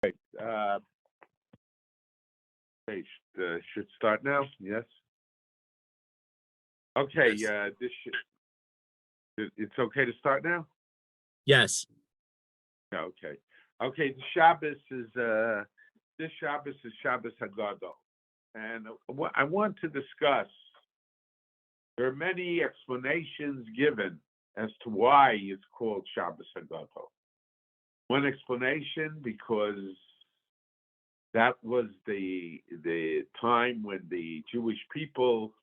Right. They should start now. Yes. Okay. Yes. It's okay to start now. Yes. Yeah, okay. Okay. The Shabbos is this Shabbos is Shabbos Hagadol, and what I want to discuss. There are many explanations given as to why it's called Shabbos Hagadol. One explanation because that was the time when the Jewish people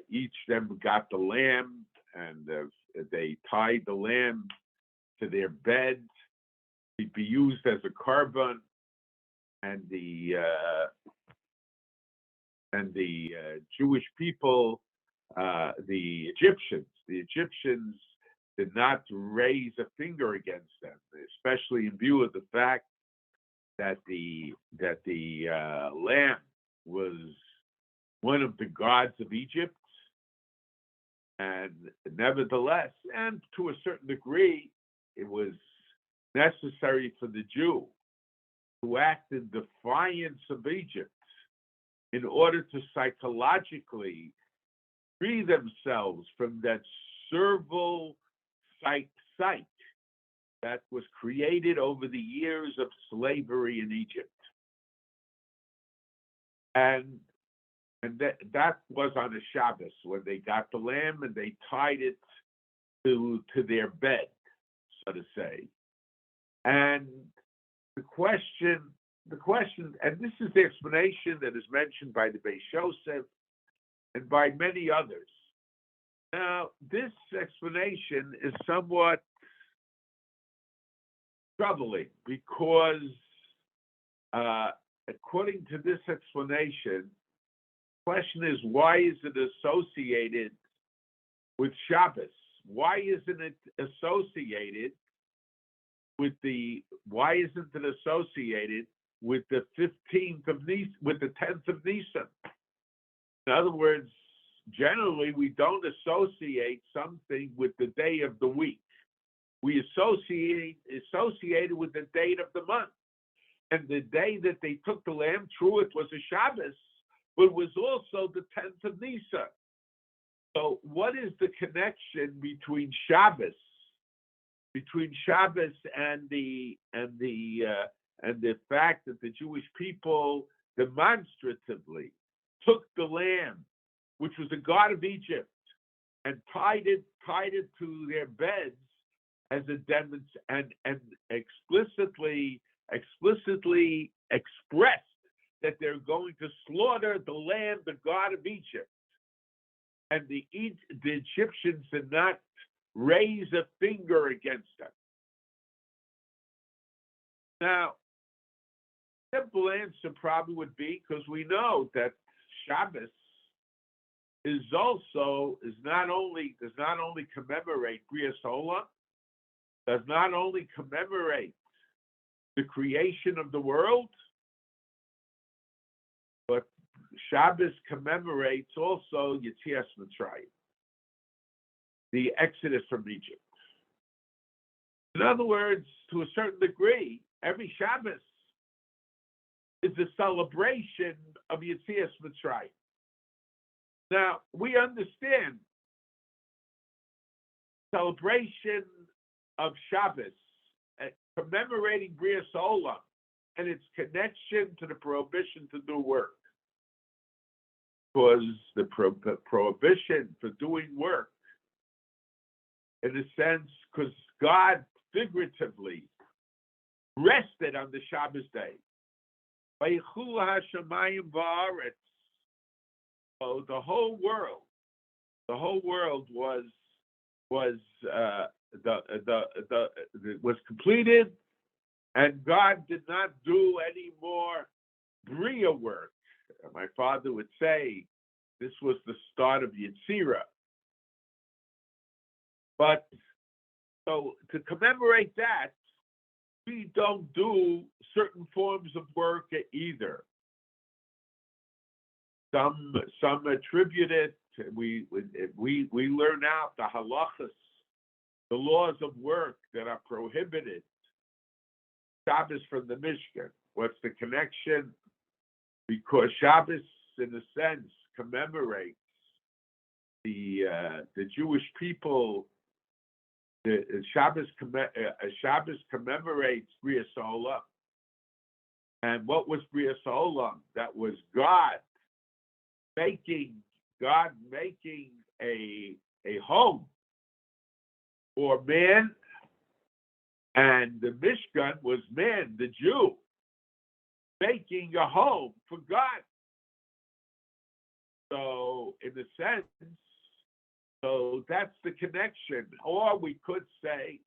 each of them got the lamb and they tied the lamb to their bed to be used as a korban, and the Jewish people, the Egyptians did not raise a finger against them, especially in view of the fact that the lamb was one of the gods of Egypt, and nevertheless, and to a certain degree, it was necessary for the Jew to act in defiance of Egypt in order to psychologically free themselves from that servile psyche that was created over the years of slavery in Egypt. And that was on a Shabbos when they got the lamb and they tied it to their bed, so to say. And the question, and this is the explanation that is mentioned by the Beis Yosef and by many others. Now, this explanation is somewhat troubling because, according to this explanation, the question is, why is it associated with Shabbos? Why isn't it associated with the 15th of Nisan, with the 10th of Nisan? In other words, generally we don't associate something with the day of the week. We associate it with the date of the month. And the day that they took the lamb, true, it was a Shabbos, but it was also the 10th of Nisan. So what is the connection between Shabbos and the fact that the Jewish people demonstratively took the lamb, which was the god of Egypt, and tied it to their beds as a demonstration, and explicitly expressed that they're going to slaughter the lamb, the god of Egypt. And the Egyptians did not raise a finger against them. Now, simple answer probably would be because we know that Shabbos does not only commemorate Bria Sola, does not only commemorate the creation of the world, but Shabbos commemorates also Yetzias Mitzrayim, the exodus from Egypt. In other words, to a certain degree, every Shabbos is a celebration of Yetzias Mitzrayim. Now, we understand celebration of Shabbos, commemorating Bria Olam and its connection to the prohibition to do work. Because the prohibition for doing work, in a sense, because God figuratively rested on the Shabbos day. So the whole world was completed, and God did not do any more Bria work. My father would say this was the start of Yetzirah. But so to commemorate that, we don't do certain forms of work either. Some attribute it. We learn out the halachas, the laws of work that are prohibited. Shabbos from the Mishkan. What's the connection? Because Shabbos, in a sense, commemorates the Jewish people. The Shabbos commemorates Bria Olam. And what was Bria Olam? That was God making a home for man, and the Mishkan was man, the Jew, making a home for God. So, in a sense, so that's the connection. Or we could say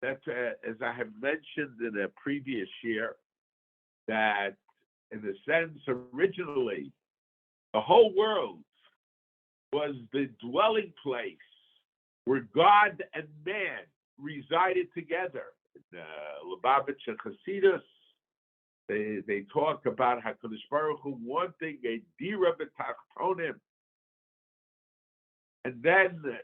that, as I have mentioned in a previous year, that in a sense, originally, the whole world was the dwelling place where God and man resided together. In Lubavitch and Hasidus, they talk about HaKadosh Baruch Hu wanting a dira b'tachtonim. And then,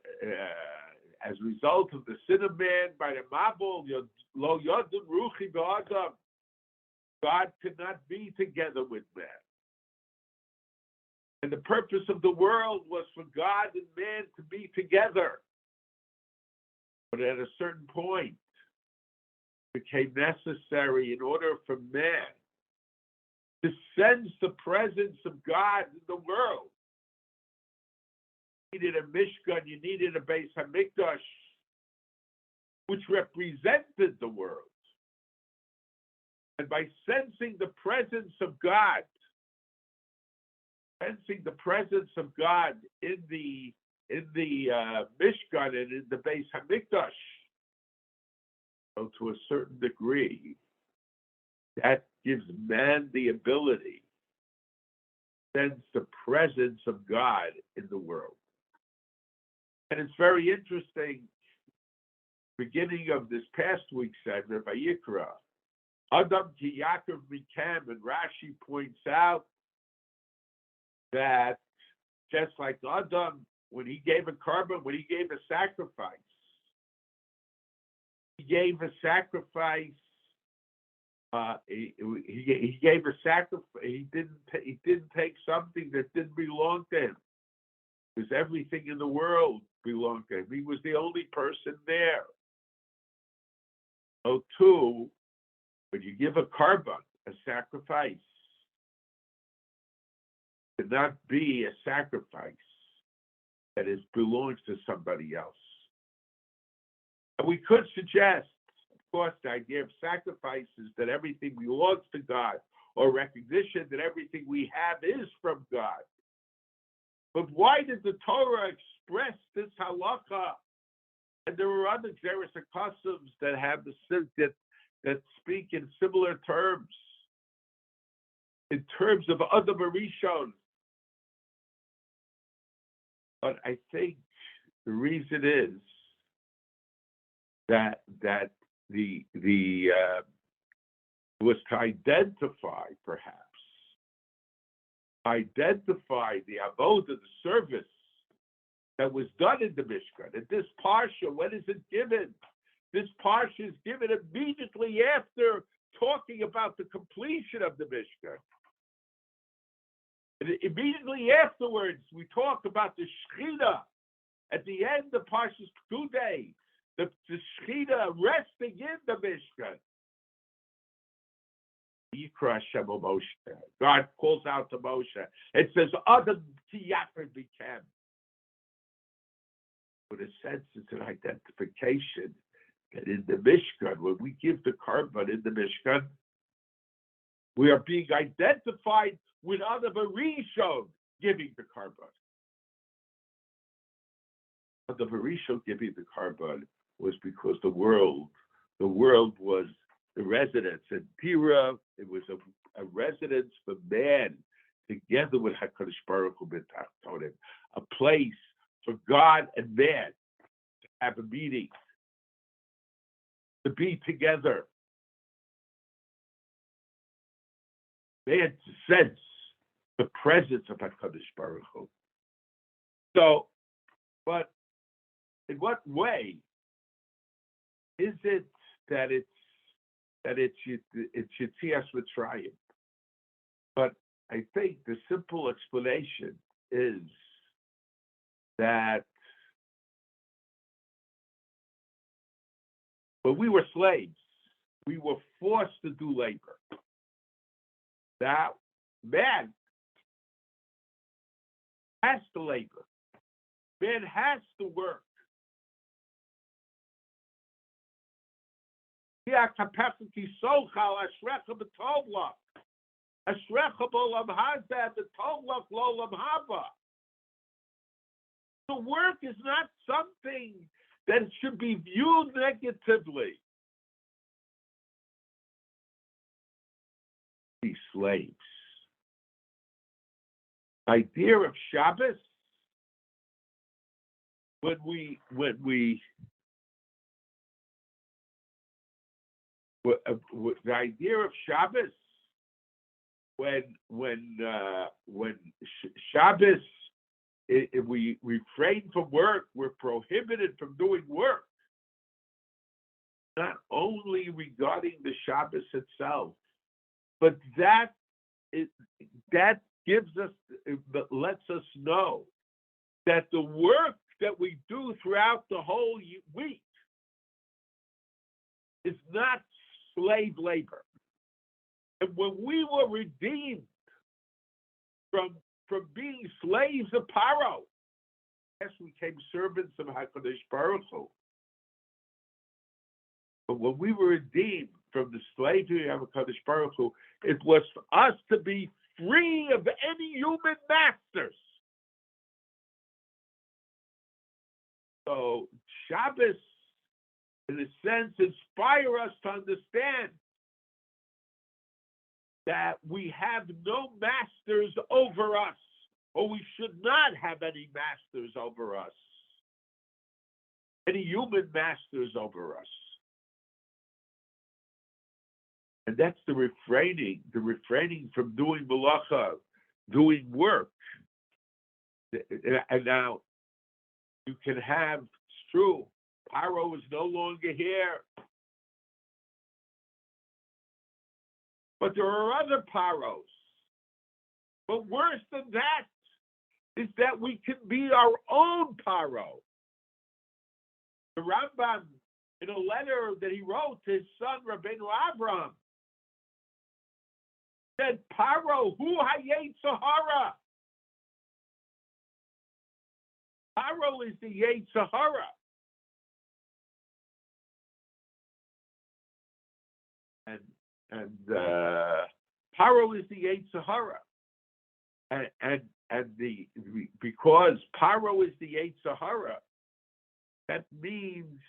as a result of the sin of man by the Mabul, lo yodun ruchi b'adam, God could not be together with man. And the purpose of the world was for God and man to be together. But at a certain point, it became necessary in order for man to sense the presence of God in the world. You needed a Mishkan, you needed a Beis HaMikdash, which represented the world. And by sensing the presence of God, in the Mishkan and in the Beis HaMikdash, so to a certain degree, that gives man the ability to sense the presence of God in the world. And it's very interesting, beginning of this past week's segment by Yikra, Adam ki Yaakov Mikam, and Rashi points out that just like Adam, when he gave a korban, when he gave a sacrifice, he gave a sacrifice. He gave a sacrifice. He didn't take something that didn't belong to him, because everything in the world belonged to him. He was the only person there. So too, when you give a korban, a sacrifice, to not be a sacrifice that belongs to somebody else. And we could suggest, of course, the idea of sacrifice is that everything belongs to God, or recognition that everything we have is from God. But why did the Torah express this halacha? And there were other Xeris customs that have that speak in similar terms, in terms of Adam Arishon. But I think the reason is that was to identify, perhaps, the avodah, the service that was done in the Mishkan. And this parsha, when is it given? This parsha is given immediately after talking about the completion of the Mishkan. And immediately afterwards, we talk about the Shechina. At the end of Parshas Pekudei, the Shechina resting in the Mishkan. Yikra Shemo Moshe. God calls out to Moshe. It says, Adam Tiyafer Bikem. But in a sense, it's an identification that in the Mishkan, when we give the korban in the Mishkan, we are being identified with Adam Arishon giving the korban. Adam Arishon giving the korban was because the world was the residence. And Tira, it was a residence for man, together with HaKadosh Baruch Hu b'tachtonim, a place for God and man to have a meeting, to be together. They had to sense the presence of HaKadosh Baruch Hu. So, but in what way is it that it's that it's Yetzias Mitzrayim. But I think the simple explanation is that when we were slaves, we were forced to do labor. Now, man has to labor. Man has to work. Yeah, capacity sochal ashrecha b'tovlach. Ashrecha b'olam hazeh b'tovlach l'olam haba. The work is not something that should be viewed negatively. These slaves. Idea of Shabbos, the idea of Shabbos, when Shabbos, if we refrain from work, we're prohibited from doing work. Not only regarding the Shabbos itself, but that gives us, lets us know that the work that we do throughout the whole week is not slave labor. And when we were redeemed from being slaves of Paro, yes, we became servants of HaKadosh Baruch Hu. But when we were redeemed from the slavery of HaKadosh Baruch Hu, it was for us to be free of any human masters. So Shabbos, in a sense, inspire us to understand that we have no masters over us, or we should not have any masters over us, any human masters over us. And that's the refraining from doing malacha, doing work. And now you can have, it's true, Paro is no longer here. But there are other Paros. But worse than that is that we can be our own Paro. The Rambam, in a letter that he wrote to his son, Rabbeinu Avraham, said, Paro, hu hayet Sahara. Paro is the Yetzer Sahara. And Paro is the Yetzer Sahara. And because Paro is the Yetzer Sahara, that means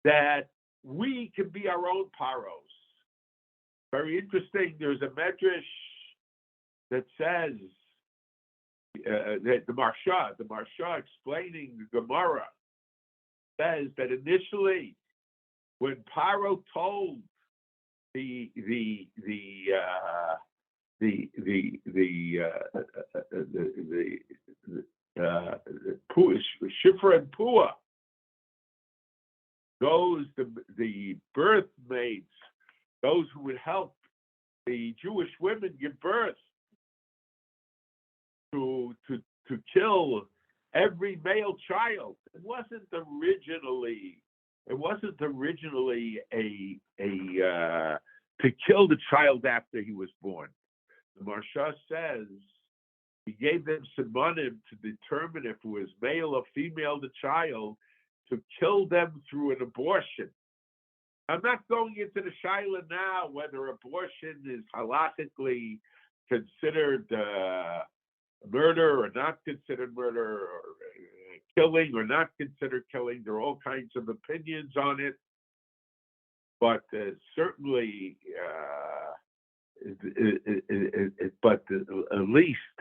that we can be our own Paros. Very interesting. There's a medrash that says that the Marsha explaining the Gemara says that initially, when Paro told Shifra and Pua, those the birth maids, those who would help the Jewish women give birth, to kill every male child. It wasn't originally a to kill the child after he was born. The Marsha says he gave them simanim to determine if it was male or female, the child, to kill them through an abortion. I'm not going into the shaila now whether abortion is halachically considered murder or not considered murder, or killing or not considered killing. There are all kinds of opinions on it, but certainly, but at least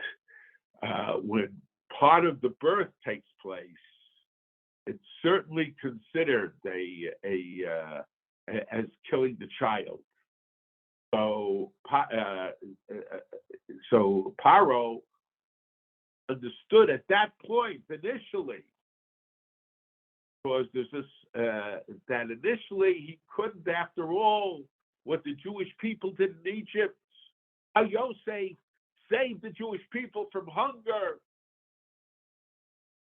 when part of the birth takes place, it's certainly considered as killing the child. So Paro understood at that point initially, because there's this that initially he couldn't, after all, what the Jewish people did in Egypt, how Yosef saved the Jewish people from hunger.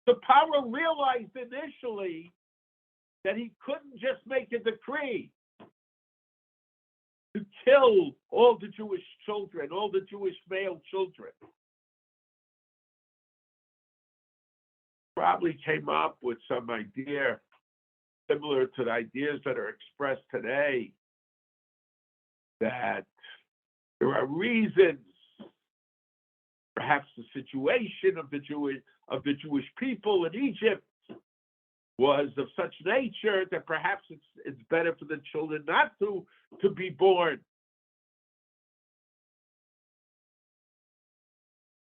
The Paro realized initially that he couldn't just make a decree to kill all the Jewish children, all the Jewish male children. Probably came up with some idea similar to the ideas that are expressed today, that there are reasons, perhaps the situation of the Jewish people in Egypt was of such nature that perhaps it's better for the children not to be born.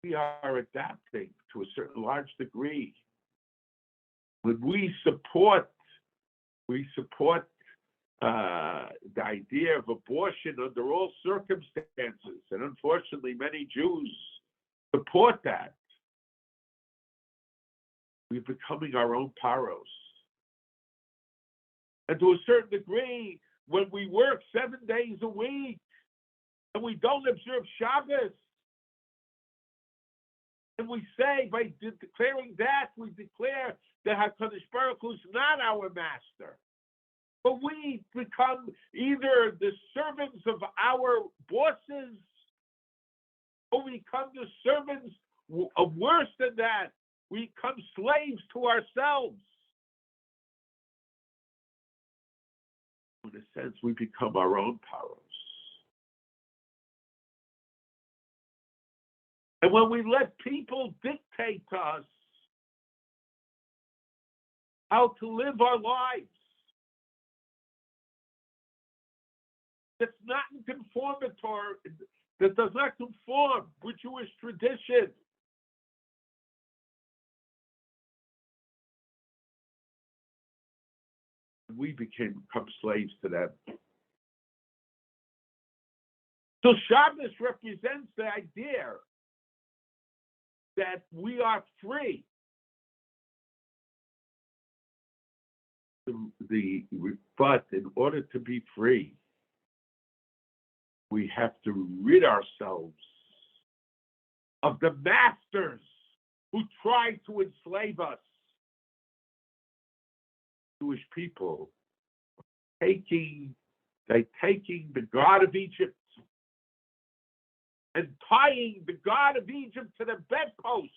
We are adapting to a certain large degree. When we support the idea of abortion under all circumstances, and unfortunately many Jews support that, we're becoming our own paros. And to a certain degree, when we work 7 days a week and we don't observe Shabbos, and we say by declaring that, we declare that HaKadosh Baruch Hu is not our master. But we become either the servants of our bosses, or we become the servants of worse than that. We become slaves to ourselves. In a sense, we become our own paros. And when we let people dictate to us how to live our lives, that's not in conformatory, that does not conform with Jewish tradition, we become slaves to them. So Shabbos represents the idea that we are free. But in order to be free, we have to rid ourselves of the masters who tried to enslave us. Jewish people taking the God of Egypt and tying the God of Egypt to their bedposts,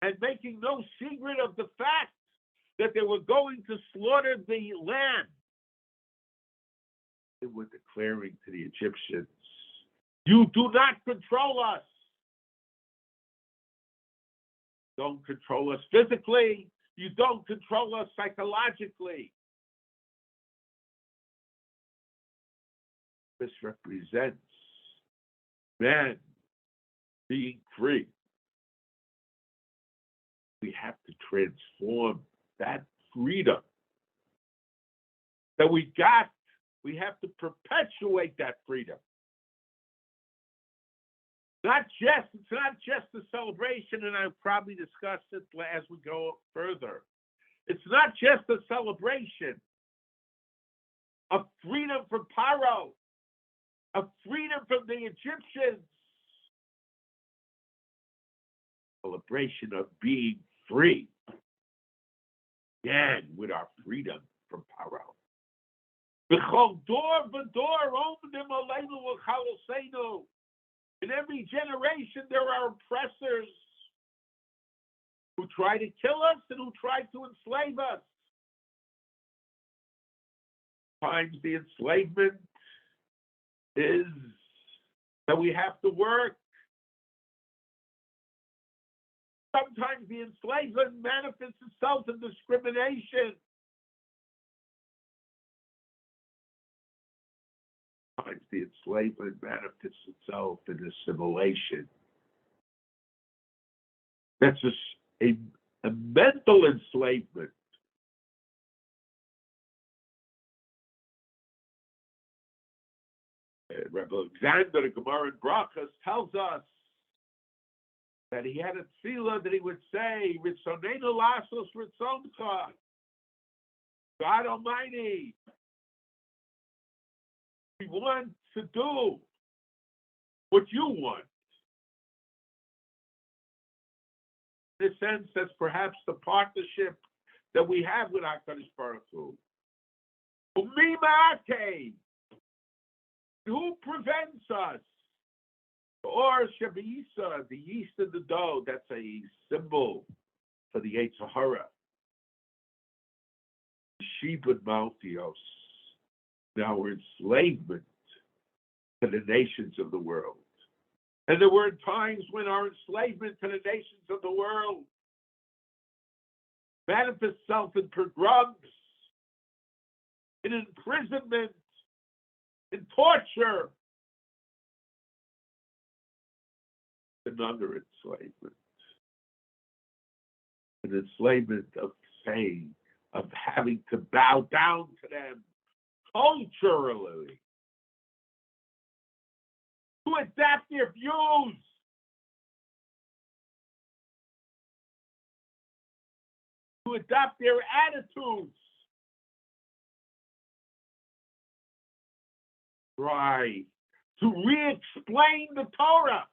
and making no secret of the fact that they were going to slaughter the land. They were declaring to the Egyptians, "You do not control us. Don't control us physically. You don't control us psychologically." This represents man being free. We have to transform that freedom that we got. We have to perpetuate that freedom. It's not just a celebration, and I'll probably discuss it as we go further. It's not just a celebration of freedom from Paro, of freedom from the Egyptians, celebration of being free, again, with our freedom from Paro. In every generation, there are oppressors who try to kill us and who try to enslave us. Sometimes the enslavement is that we have to work. Sometimes the enslavement manifests itself in discrimination. Sometimes the enslavement manifests itself in assimilation. That's a mental enslavement. Rabbi Alexander, the Gemara in Brachas, tells us that he had a tefillah that he would say, "Ritzonenu lasos ritzoncha." God Almighty, we want to do what you want. In a sense, that's perhaps the partnership that we have with HaKadosh Baruch Hu. Who prevents us? Or Shabisa, the yeast in the dough, that's a symbol for the Yetzer Hara. Shibud Maltios, our enslavement to the nations of the world. And there were times when our enslavement to the nations of the world manifests itself in pogroms, in imprisonment, in torture, and under enslavement. An enslavement of saying, of having to bow down to them culturally, to adapt their views, to adopt their attitudes. Try to re-explain the Torah.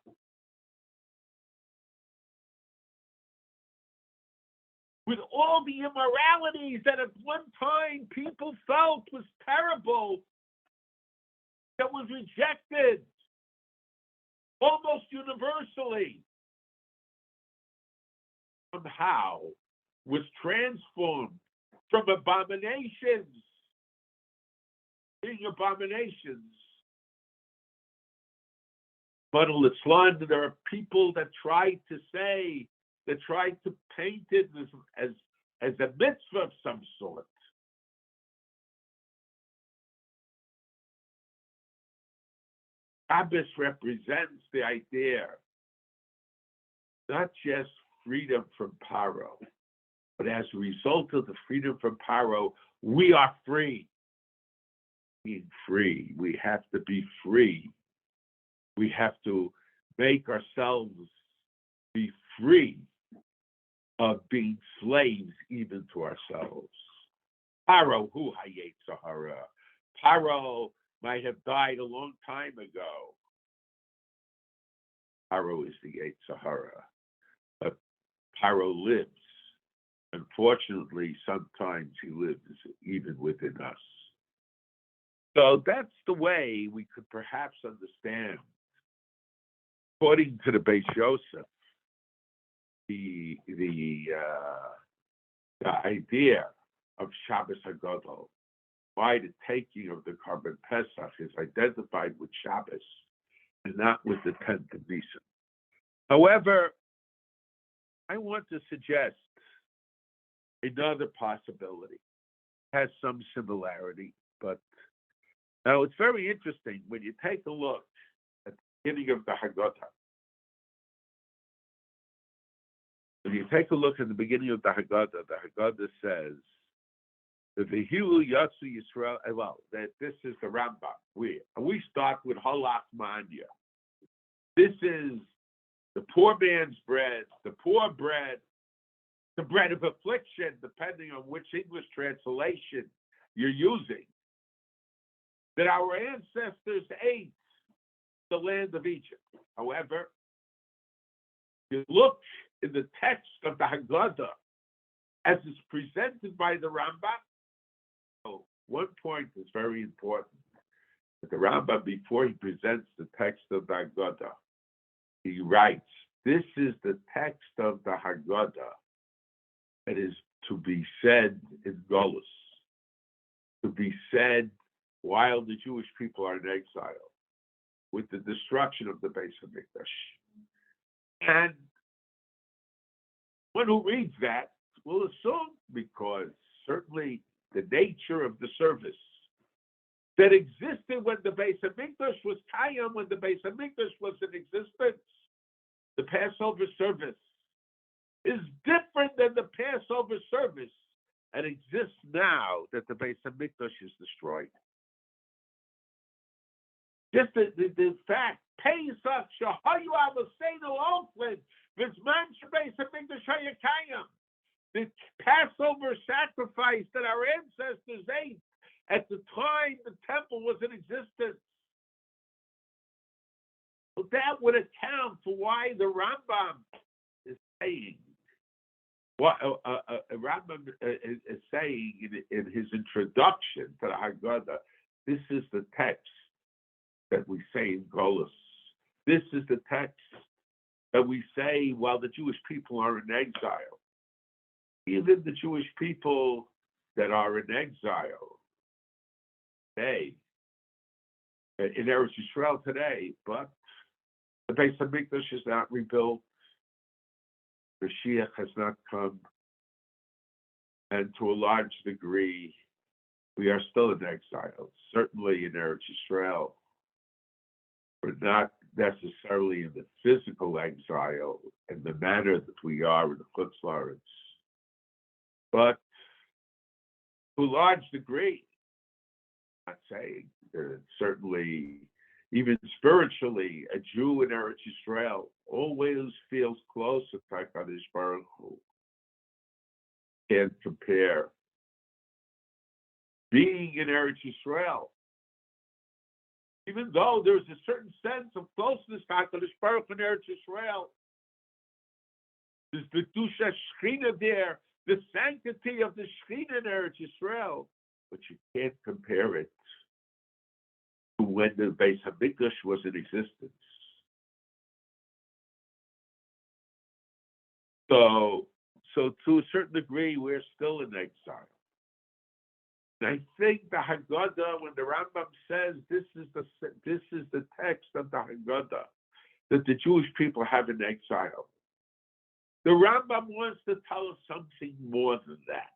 With all the immoralities that at one time people felt was terrible, that was rejected almost universally, somehow was transformed from abominations, being abominations. But there are people that try to say, that tried to paint it as a mitzvah of some sort. Shabbos represents the idea, not just freedom from Paro, but as a result of the freedom from Paro, we are free. Being free, we have to be free. We have to make ourselves be free of being slaves even to ourselves. Paro hu hayetzer hara. Paro might have died a long time ago. Paro is the Yetzer Hara. But Paro lives. Unfortunately, sometimes he lives even within us. So that's the way we could perhaps understand, according to the Beis Yosef, the idea of Shabbos Hagadol, why the taking of the Korban Pesach is identified with Shabbos and not with the 10th of Nisan. However, I want to suggest another possibility. It has some similarity, but now it's very interesting when you take a look at the beginning of the Haggadah. When you take a look at the beginning of the Haggadah says, the Vehilu Yatsu Yisrael, well, that this is the Rambam. We start with Halach Ma'anya. This is the poor man's bread, the poor bread, the bread of affliction, depending on which English translation you're using, that our ancestors ate the land of Egypt. However, you look in the text of the Haggadah as it's presented by the Rambam. So one point is very important. The Rambam, before he presents the text of the Haggadah, he writes, this is the text of the Haggadah that is to be said in Golus, to be said while the Jewish people are in exile, with the destruction of the Beis Hamikdash. And one who reads that will assume, because certainly the nature of the service that existed when the Beis Hamikdash was Kayam, when the Beis Hamikdash was in existence, the Passover service is different than the Passover service that exists now that the Beis Hamikdash is destroyed. Just the fact, Pesach Shahayu Avoseinu Oflin V'Zman Shebeis Hamikdash Hayakayim. The Passover sacrifice that our ancestors ate at the time the temple was in existence. So that would account for why the Rambam is saying what Rambam is saying in his introduction to the Haggadah. This is the text that we say in Golus. This is the text that we say while the Jewish people are in exile. Even the Jewish people that are in exile, they in Eretz Yisrael today, but the Beis Hamikdash is not rebuilt. The Mashiach has not come, and to a large degree, we are still in exile. Certainly in Eretz Yisrael, we're not necessarily in the physical exile in the manner that we are in the Chutz La'aretz, but to a large degree, I'm not saying certainly, even spiritually, a Jew in Eretz Yisrael always feels close to HaKadosh Baruch Hu. Can't compare being in Eretz Yisrael, even though there's a certain sense of closeness to HaKadosh Baruch Hu in Eretz Yisrael. There's the Dusha Shechina there, the sanctity of the Shechina in Eretz Yisrael, but you can't compare it to when the Beis Hamikdash was in existence. So to a certain degree, we're still in exile. And I think the Haggadah, when the Rambam says this is the text of the Haggadah that the Jewish people have in exile, the Rambam wants to tell us something more than that.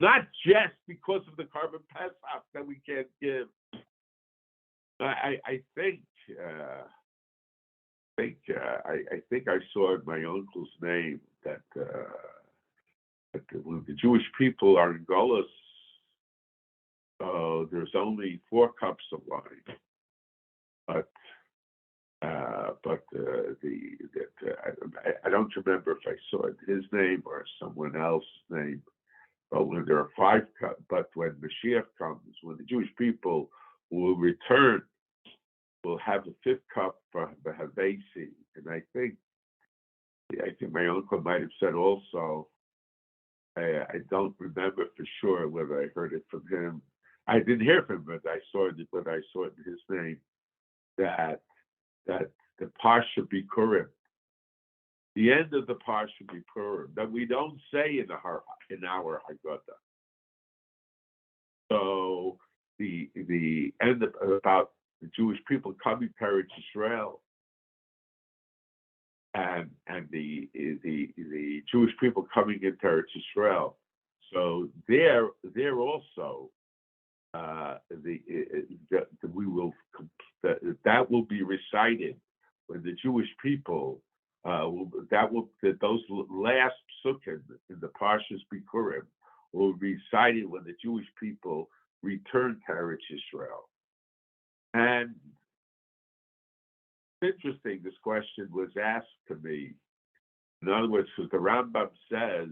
Not just because of the Korban Pesach that we can't give. I think I saw in my uncle's name that when the Jewish people are in Golus, there's only 4 cups of wine, but I don't remember if I saw it his name or someone else's name. But when there are 5 cups, but when Mashiach comes, when the Jewish people will return, we'll have a 5th cup for the Havesi. And I think my uncle might have said also, I don't remember for sure whether I heard it from him. I didn't hear from him, but I saw it in his name, that the Parsha Bikurim, the end of the Parsha Bikurim, that we don't say in our Haggadah. So the end about the Jewish people coming to Eretz Yisrael, and the Jewish people coming into Eretz Yisrael. So there also that will be recited when the Jewish people those last psukim in the Parshas Bikurim will be recited when the Jewish people return to Eretz Yisrael. And it's interesting, this question was asked to me. In other words, because the Rambam says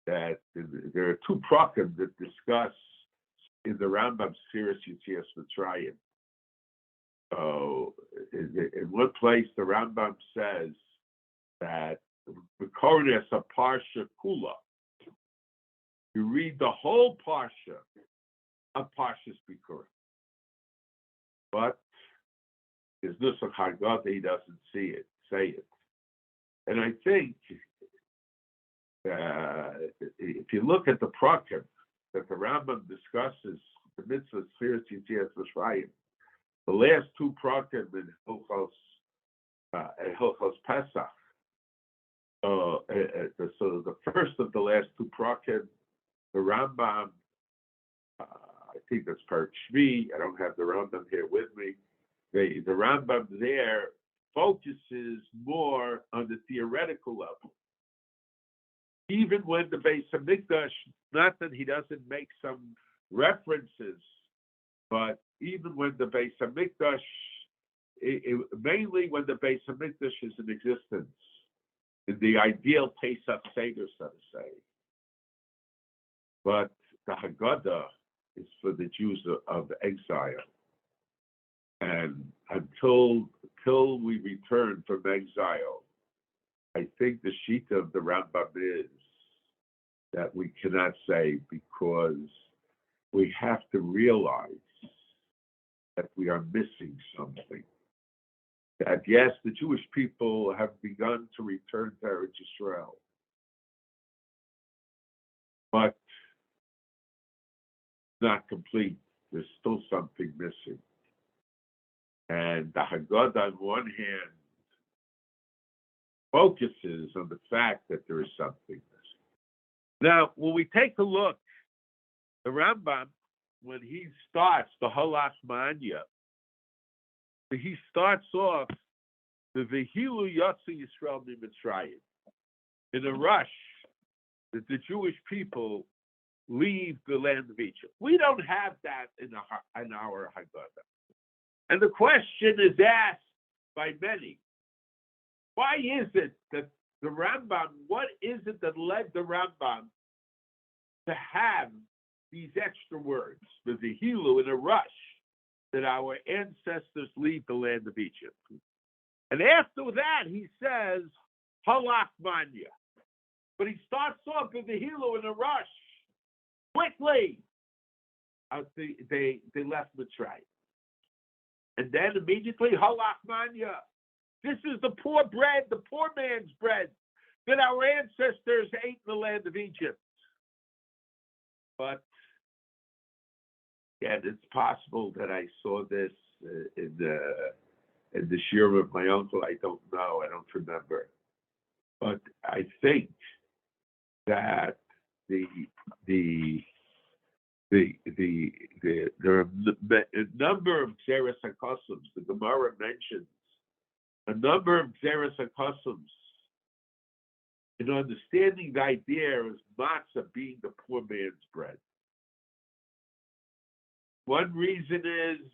that there are 2 prakim that discuss in the Rambam Sefiras Yetzias Mitzrayim. So in one place, the Rambam says that the Kornes of Parsha Kula, you read the whole Parsha of Parshas Bikurim, but his Nusach Haggadah, he doesn't say it. And I think if you look at the prakim that the Rambam discusses, the mitzvah Sefiras Yetzias Mitzrayim, the last 2 prakim in Hilchos Pesach. So the first of the last 2 prakim, the Rambam, I think that's Parak Shvi. I don't have the Rambam here with me. The Rambam there focuses more on the theoretical level. Even when the Beis Hamikdash, not that he doesn't make some references, but even when the Beis Hamikdash, mainly when the Beis Hamikdash is in existence, in the ideal Pesach Seder, so to say. But the Haggadah is for the Jews of exile. And until we return from exile, I think the Shita of the Rambam is that we cannot say, because we have to realize that we are missing something. That yes, the Jewish people have begun to return to Eretz Yisrael, but not complete. There's still something missing. And the Haggadah, on one hand, focuses on the fact that there is something missing. Now, when we take a look, the Rambam, when he starts the Halach Manya, he starts off the Vehilu Yotzi Yisrael Mitzrayim, in a rush that the Jewish people leave the land of Egypt. We don't have that in our Haggadah. And the question is asked by many, why is it that the Rambam, what is it that led the Rambam to have these extra words, the Vehilu, in a rush, that our ancestors leave the land of Egypt? And after that, he says, Halach Manya. But he starts off with the Vehilu in a rush. Quickly! They left Mitzrayim. And then immediately, Halach Manya. This is the poor bread, the poor man's bread, that our ancestors ate in the land of Egypt. But, yeah, it's possible that I saw this in the shiur of my uncle. I don't know. I don't remember. But I think that there are a number of Gzeres HaKosums. The Gemara mentions a number of Gzeres HaKosums in understanding the idea of matzah being the poor man's bread. One reason is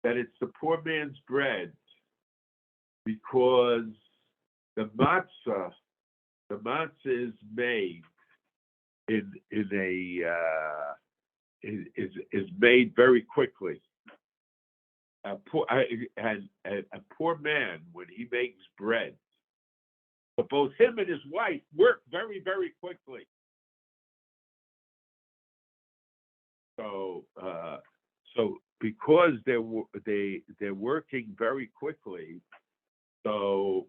that it's the poor man's bread because the matzah is made is made very quickly. A poor man, when he makes bread, but both him and his wife work very, very quickly. So because they're working very quickly, so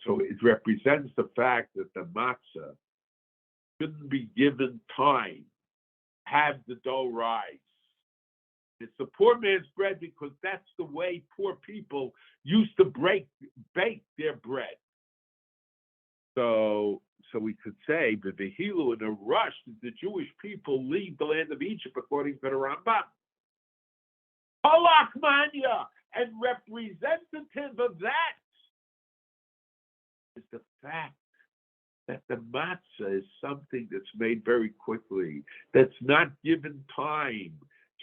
it represents the fact that the matzah shouldn't be given time, have the dough rise. It's the poor man's bread because that's the way poor people used to bake their bread. So we could say the Vehilu, in a rush, that the Jewish people leave the land of Egypt, according to the Rambam. Halach Manya, and representative of that is the fact that the matzah is something that's made very quickly, that's not given time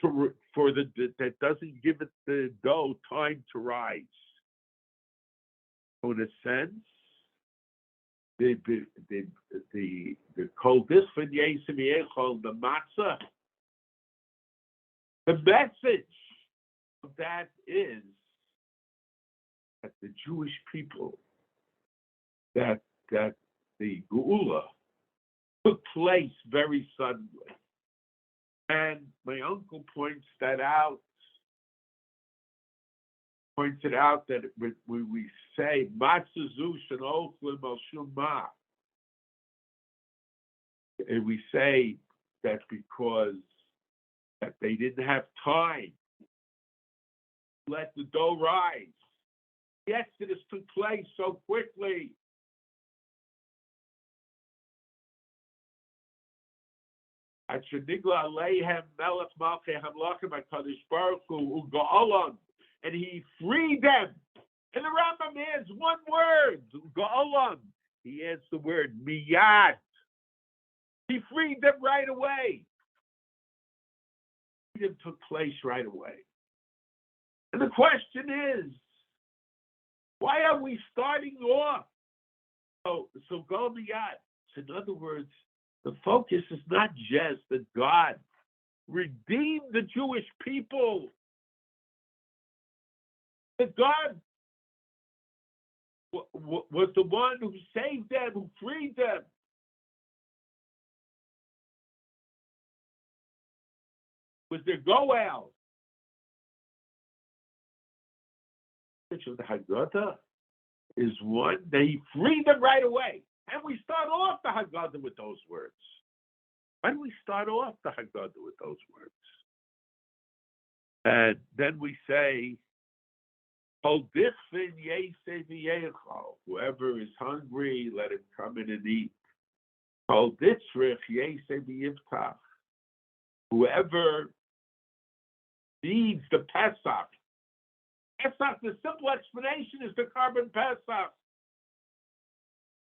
that doesn't give it the dough time to rise. So in a sense, the kol disfin yesim yechol, the matzah, the message of that is that the Jewish people, that the Geula took place very suddenly. And my uncle pointed out that when we say matzah zush and ochlim al shumah, and we say that because that they didn't have time to let the dough rise. The Exodus took place so quickly. And he freed them. And the Rambam adds one word, Ga'olam. He adds the word miyad. He freed them right away. Freedom took place right away. And the question is, Why are we starting off? So go beyond. So in other words, the focus is not just that God redeemed the Jewish people, that God was the one who saved them, who freed them. Was their Goel. The Haggadah is one that he freed them right away. And we start off the Haggadah with those words. Why do we start off the Haggadah with those words? And then we say, whoever is hungry, let him come in and eat. Whoever needs the Pesach. Pesach, the simple explanation is the Carbon Pesach.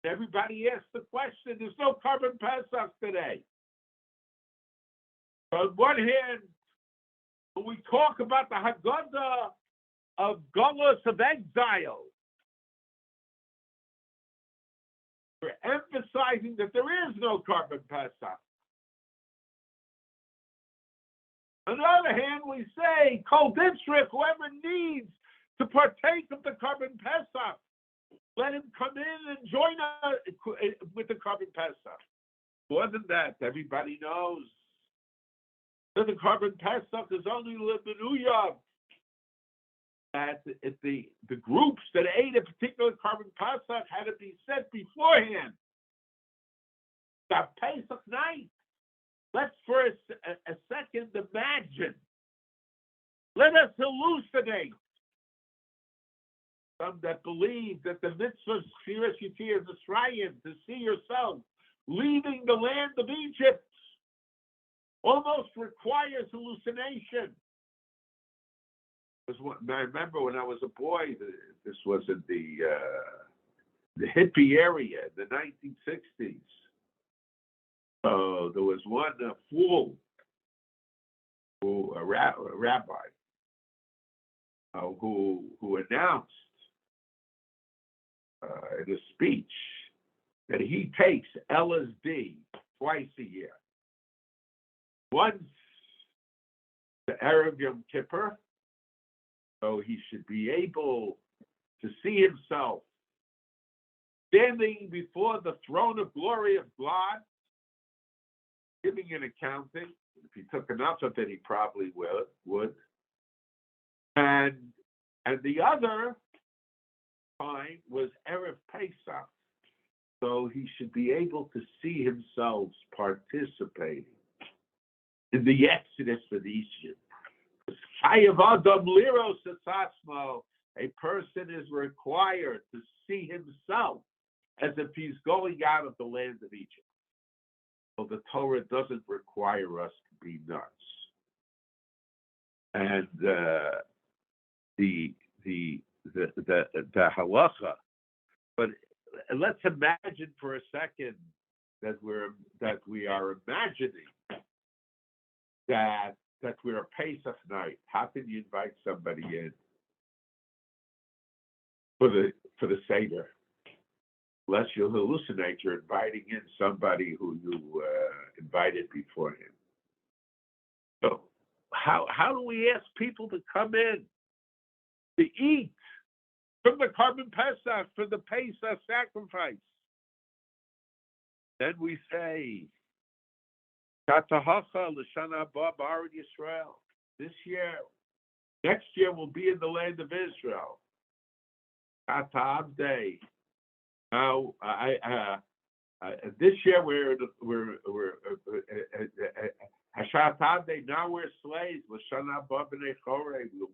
Everybody asks the question, there's no Carbon Pesach today. So on one hand, when we talk about the Haggadah of Golus, of exile, we're emphasizing that there is no Carbon Pesach. On the other hand, we say, Kol Ditzrich, whoever needs to partake of the Carbon Pesach, let him come in and join us with the Carbon Pesach. More than that, everybody knows that the Carbon Pesach is only Lebenuya. That the groups that ate a particular Carbon Pesach had to be set beforehand. That Pesach night. Let's for a second imagine. Let us hallucinate. Some that believe that the mitzvah Shiras Yitzir Mitzrayim, to see yourself leaving the land of Egypt, almost requires hallucination. I remember when I was a boy, this was in the hippie area, the 1960s. So there was one fool, a rabbi, who announced in a speech that he takes LSD twice a year. Once the Erev Yom Kippur, so he should be able to see himself standing before the throne of glory of God, giving an accounting. If he took enough of it, he probably would. And the other time was Erev Pesach, so he should be able to see himself participating in the Exodus of Egypt. A person is required to see himself as if he's going out of the land of Egypt. So the Torah doesn't require us to be nuts. And the halacha, but let's imagine for a second that we are imagining that we're a Pesach night. How can you invite somebody in for the Seder? Unless you hallucinate, you're inviting in somebody who you invited beforehand. So how do we ask people to come in to eat from the Carbon Pesach, for the Pesach sacrifice? Then we say, this year, next year we'll be in the land of Israel. Now, this year we're now we're slaves. We'll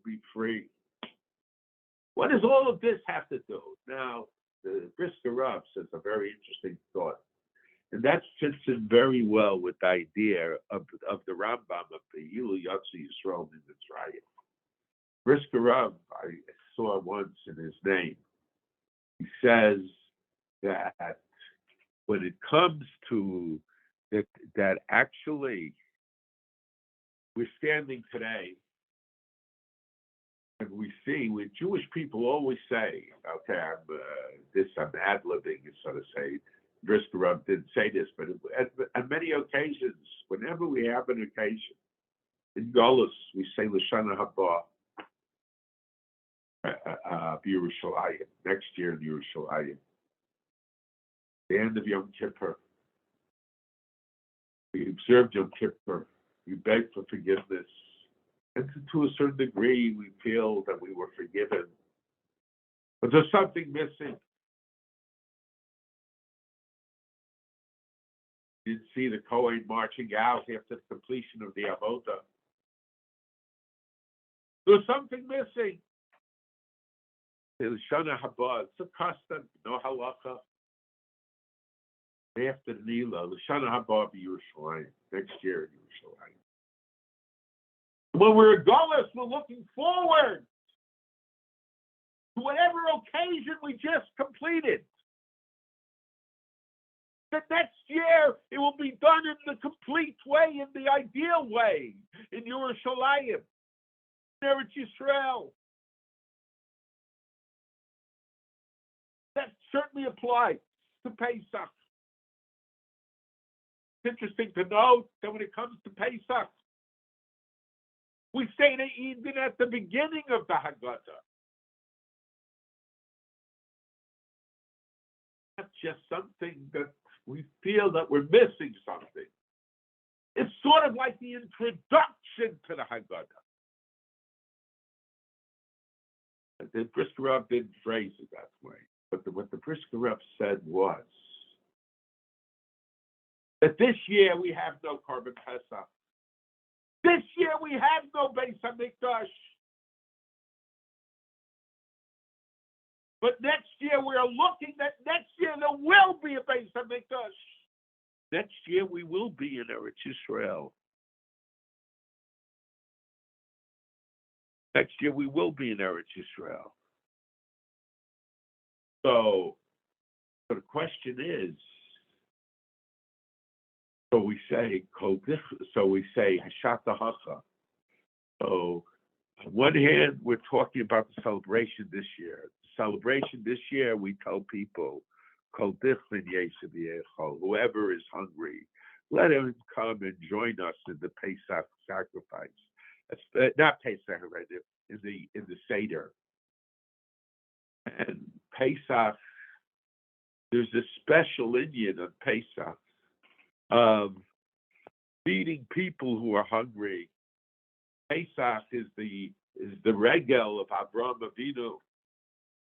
be free. What does all of this have to do? Now, the Brisker Rav says a very interesting thought. And that fits in very well with the idea of the Rambam of the Yilu Yatsi Yisrael in Mitzrayim. Brisker Rav, I saw once in his name, he says that when it comes to that actually we're standing today And we see, with Jewish people always say, okay, I'm ad-libbing, so to say. Brisker Rav didn't say this, but at many occasions, whenever we have an occasion, in Golus, we say L'Shana Haba, Yerushalayim, next year in Yerushalayim. The end of Yom Kippur. We observed Yom Kippur. We beg for forgiveness. And to a certain degree, we feel that we were forgiven. But there's something missing. You didn't see the Kohen marching out after the completion of the Avodah. There's something missing. The Shana Haba, it's a custom, no halacha. After the Nila, the Shana Haba be Yerushalayim, next year in Yerushalayim. When we're Golus, we're looking forward to whatever occasion we just completed. The next year, it will be done in the complete way, in the ideal way, in Yerushalayim, in Eretz Yisrael. That certainly applies to Pesach. It's interesting to note that when it comes to Pesach, we say that even at the beginning of the Haggadah. That's just something that we feel that we're missing something. It's sort of like the introduction to the Haggadah. The Brisker Rav didn't phrase it that way, but what the Brisker Rav said was that this year we have no Korban Pesach. This year we have no Beis HaMikdash. But next year we are looking that next year there will be a Beis HaMikdash. Next year we will be in Eretz Yisrael. Next year we will be in Eretz Yisrael. So the question is, so we say Hashata Hacha. So on one hand, we're talking about the celebration this year. The celebration this year, we tell people, whoever is hungry, let him come and join us in the Pesach sacrifice. Not Pesach, right? In the Seder. And Pesach, there's a special Indian on Pesach of feeding people who are hungry. Pesach is the regel of Avraham Avinu.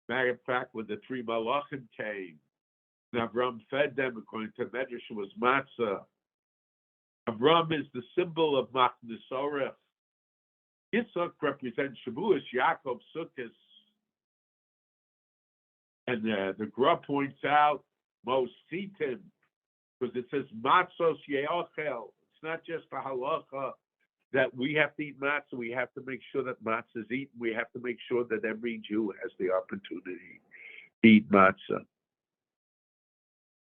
Matter of fact, when the three Malachim came, and Avraham fed them according to Medrash, was matzah. Avraham is the symbol of Machnesorech. Yitzchak represents Shavuos, Yaakov Sukkos. And the Gra points out most sitim, because it says matzos ye'ochel. It's not just a halacha that we have to eat matzah. We have to make sure that matzah is eaten. We have to make sure that every Jew has the opportunity to eat matzah.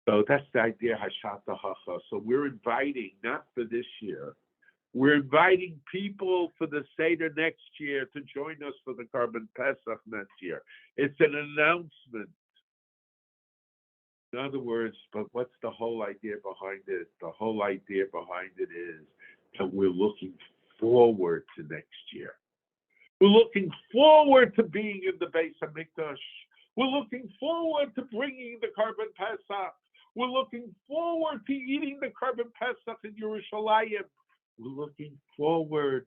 So that's the idea, Hashata Hacha. So we're inviting, not for this year, we're inviting people for the Seder next year to join us for the Korban Pesach next year. It's an announcement. In other words, but what's the whole idea behind it? The whole idea behind it is that we're looking forward to next year. We're looking forward to being in the Beis HaMikdash. We're looking forward to bringing the Korban Pesach. We're looking forward to eating the Korban Pesach in Yerushalayim. We're looking forward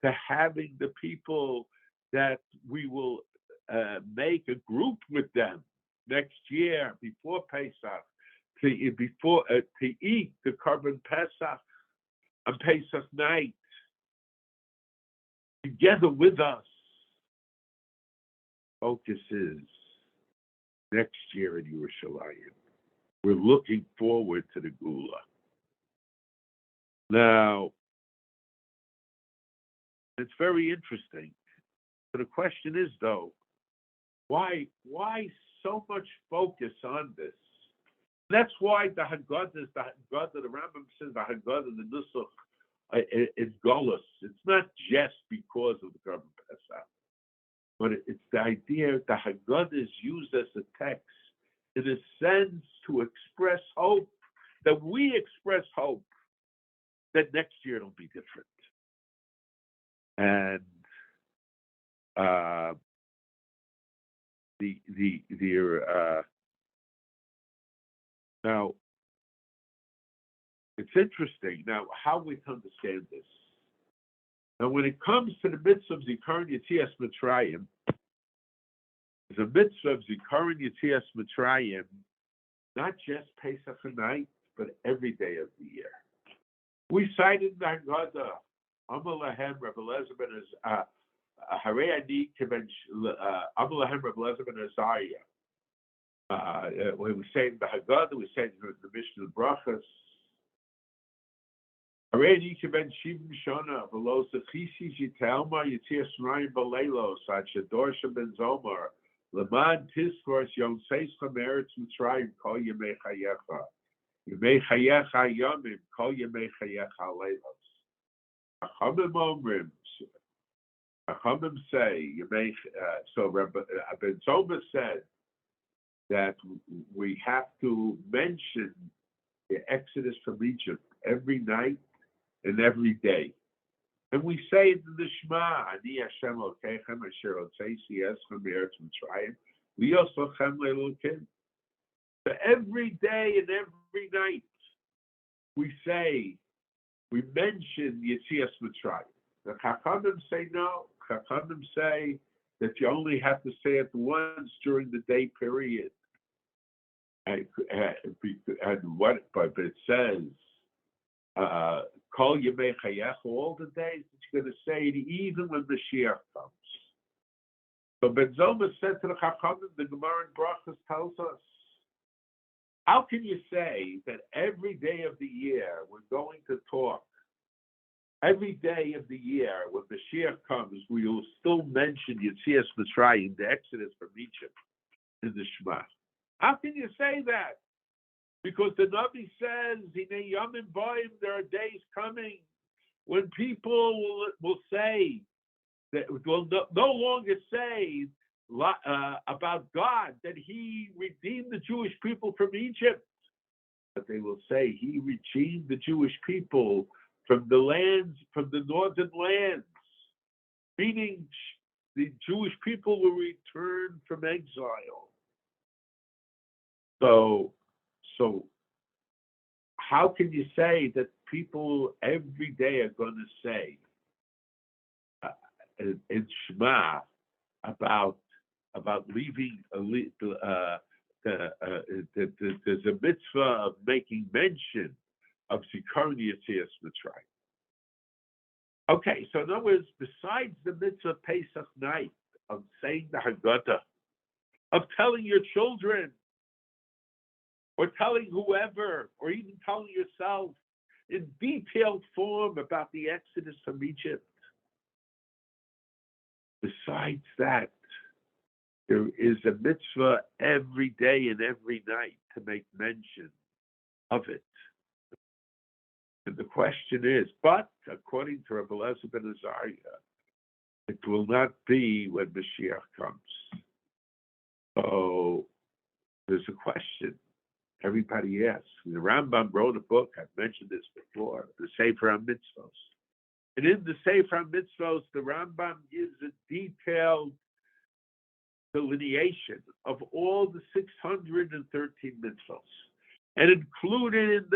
to having the people that we will make a group with them next year before Pesach to eat the Korban Pesach on Pesach night together with us. Focus is next year in Yerushalayim. We're looking forward to the Gula. Now, it's very interesting. So the question is, though, why so much focus on this? That's why the Haggadah, the Rambam says the Haggadah, the Nusach, is Golus. It's not just because of the Korban Pesach. idea the Haggadah is used as a text in a sense to express hope, that we express hope that next year it'll be different. And now it's interesting now how we understand this. Now, when it comes to the mitzvah of Zikaron Yetzias Mitzrayim, the mitzvah of Zikaron Yetzias Mitzrayim, not just Pesach night, but every day of the year. We cited the Haggadah, Amalahem Rabbi Elazar ben Harei Ani Kiven Amalahem Rabbi Elazar ben Azariah. We were saying the Haggadah, we said the Mishnah Brachas. Harei Ani Kiven Shivim Shana V'lo Zechisi Yitelma Yetzias Mitzrayim B'leilos Ad Shedorsha ben Zomar Leman Tiskors Yom Seischa Meretz Mitzrayim Kol Yemei Chayecha Yemei Chayecha Yomim Kol Yemei Chayecha Leilos. Achamim Omrim. Achamim say so. Rabbi Ben Zoma said that we have to mention the Exodus from Egypt every night and every day. And we say it in the Shema, Ani Hashem Elokeichem Asher Hotzeisi Eschem Meretz Mitzrayim V'yosochem Le'elokim. So every day and every night we mention Yetzias Mitzrayim. The Chachamim say no. Chachamim say that you only have to say it once during the day period. But it says, Kol Yemei Chayecha, all the days that you're going to say it, even when Mashiach comes. So Ben Zoma said to the Chachamim, the Gemara in Brachas tells us, how can you say that every day of the year we're going to talk? Every day of the year when Mashiach comes, we will still mention Yetzias Mitzrayim, the Exodus from Egypt, in the Shema. How can you say that? Because the Navi says, Hinei Yomim Boim, there are days coming when people will say, that will no longer say about God that He redeemed the Jewish people from Egypt, but they will say He redeemed the Jewish people from the lands, from the northern lands, meaning the Jewish people will return from exile. So how can you say that people every day are going to say in Shema about leaving? There's a mitzvah of making mention of Zikaron Yetzias Mitzrayim. Okay, so in other words, besides the mitzvah Pesach night of saying the Haggadah, of telling your children, or telling whoever, or even telling yourself in detailed form about the Exodus from Egypt, besides that, there is a mitzvah every day and every night to make mention of it. And the question is, but according to Rabbi Elazar ben Azariah, it will not be when Mashiach comes. So there's a question everybody asks. The Rambam wrote a book, I've mentioned this before, the Sefer HaMitzvos. And in the Sefer HaMitzvos, the Rambam gives a detailed delineation of all the 613 mitzvos. And included in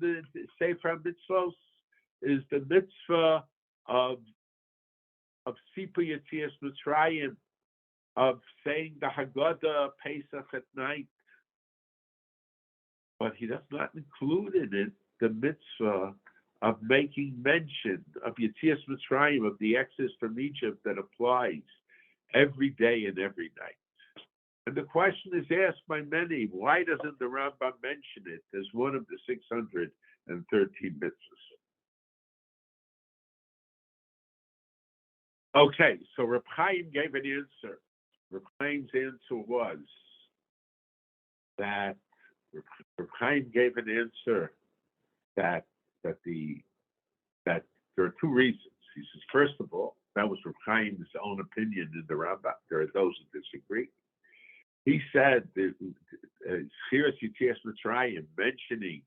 the Sefer HaMitzvos is the mitzvah of Sipa Yetzias Mitzrayim, of saying the Haggadah Pesach at night. But he does not include in it the mitzvah of making mention of Yetzias Mitzrayim, of the Exodus from Egypt that applies every day and every night. And the question is asked by many, why doesn't the Rambam mention it as one of the 613 mitzvahs? Okay, so Reb Chaim gave an answer. Reb Chaim's answer was that Reb Chaim gave an answer that there are two reasons. He says, first of all, that was Reb Chaim's own opinion in the Rambam. There are those who disagree. He said that Chiras Yetzias Mitzrayim, mentioning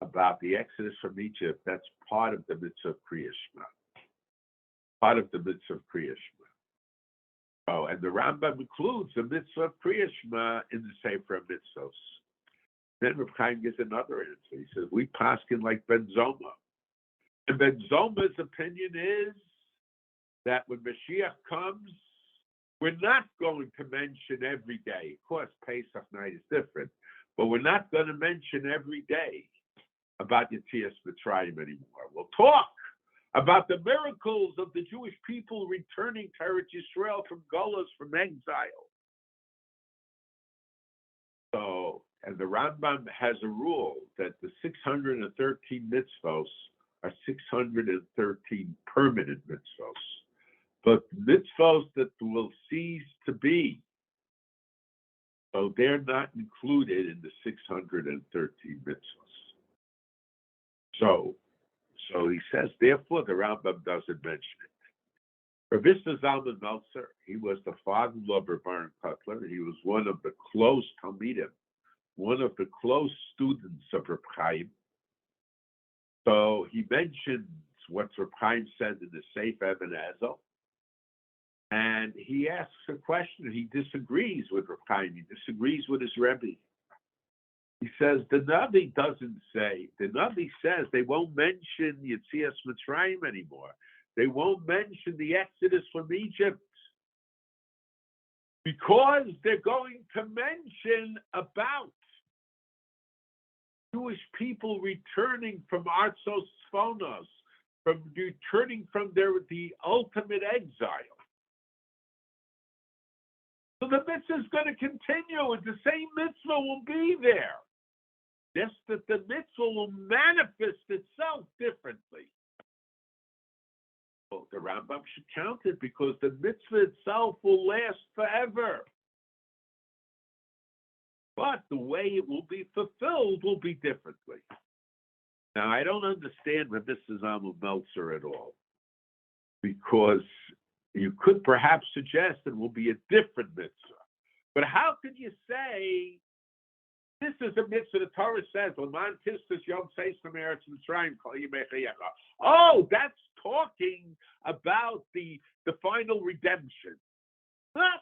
about the Exodus from Egypt, that's part of the mitzvah of Kriya Shema. Part of the mitzvah of Kriya Shema. Oh, and the Rambam includes the mitzvah of Kriya Shema in the Sefer Mitzvos. Then Reb Chaim gives another answer. He says, we paskin like Ben Zoma. And Ben Zoma's opinion is that when Mashiach comes, we're not going to mention every day. Of course, Pesach night is different, but we're not going to mention every day about Yetzias Mitzrayim anymore. We'll talk about the miracles of the Jewish people returning to Eretz Yisrael from Golos, from exile. So, and the Rambam has a rule that the 613 mitzvos are 613 permanent mitzvos. But mitzvos that will cease to be, so they're not included in the 613 mitzvos. So he says, therefore, the Rambam doesn't mention it. Rabbi Zalman Meltzer, he was the father-in-law of Baron Kotler. He was one of the close Talmidim, one of the close students of Reb Chaim. So he mentions what Reb Chaim said in the Sefer Eben Ezel. And he asks a question. He disagrees with Reb Chaim. He disagrees with his Rebbe. He says, the Navi doesn't say, the Navi says they won't mention Yetzias Mitzrayim anymore. They won't mention the Exodus from Egypt because they're going to mention about Jewish people returning from Artzos Tzfonos, from returning from the ultimate exile. So the mitzvah is going to continue, and the same mitzvah will be there. Just that the mitzvah will manifest itself differently. Well, the Rambam should count it because the mitzvah itself will last forever. But the way it will be fulfilled will be differently. Now, I don't understand Rabbi Zalman Meltzer at all, because you could perhaps suggest it will be a different mitzvah. But how could you say, this is a mitzvah, the Torah says, oh, that's talking about the final redemption.